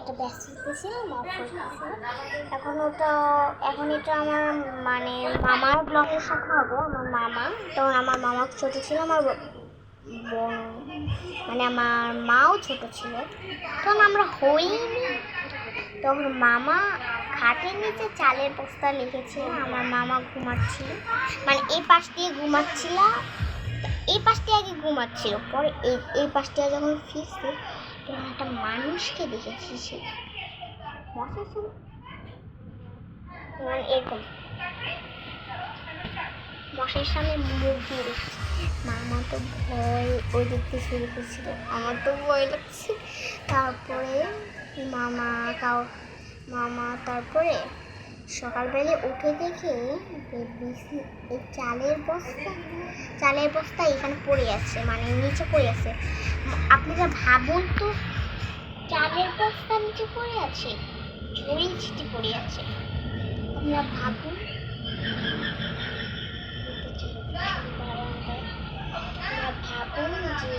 এটা ব্যস্ত ছিলাম অফ করতেছিলাম। এখন এটা আমার মানে মামার ব্লগের সাথে হবে। আমার মামা, তখন আমার মামা ছোট ছিল, আমার বোন মানে আমার মাও ছোট ছিল, তখন আমরা হইনি। তখন মামা খাটের নিচে চালের বস্তা লিখেছে, আমার মামা ঘুমাচ্ছিল, মানে এই পাশ দিয়ে ঘুমাচ্ছিল, এই পাশটি আগে ঘুমাচ্ছিল, পরে এই পাশটা যখন ফিরছে তখন একটা মানুষকে দেখেছি। সে বসেছিল মানে এরকম মশের সামনে মুখ দিয়ে দেখছি। মামা তো ভয় ওই দেখতে শুরু করছিল, আমার তো ভয় লাগছে। তারপরে মামা কাউ মামা তারপরে সকালবেলা উঠে দেখে এই চালের বস্তা এখানে পড়ে আছে, মানে নিচে পড়ে আছে। আপনারা ভাবুন তো, চালের বস্তা নিচে পড়ে আছে, ঝুড়ি ছিটি পড়ে আছে। আপনারা ভাবুন, যে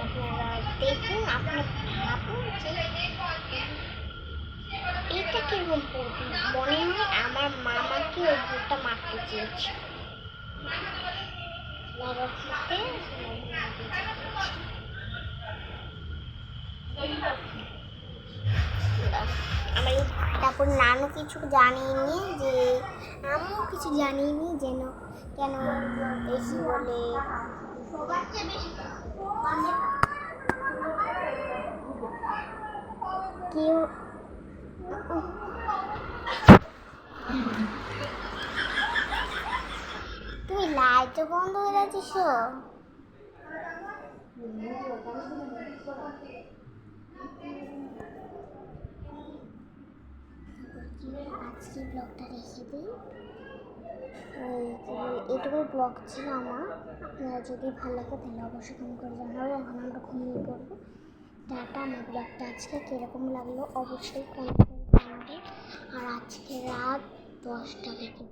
আপনারা দেখুন, আপনারা ভাবুন যে এটা কিরকম করবি। মনে হয় আমার মামাকে ওই ভূতটা মারতে চেয়েছে। আমার তারপর নানু কিছু জানিনি, যে আমিও কিছু জানিনি যেন কেন বেশি বলে কেউ। তুমি লাইট বন্ধ হয়ে যাচ্ছিস। আজকে ব্লগটা রেখে দিই। এইটুকু ব্লগ ছিল আমার। আপনারা যদি ভালো লাগে তাহলে অবশ্যই কমেন্ট করে জানাবো। এখন আমরা ঘুমিয়ে পড়বো। টাটা। আমার ব্লগটা আজকে কীরকম লাগলো অবশ্যই কমেন্ট করে জানাবেন। আর আজকে রাত 10টা থেকে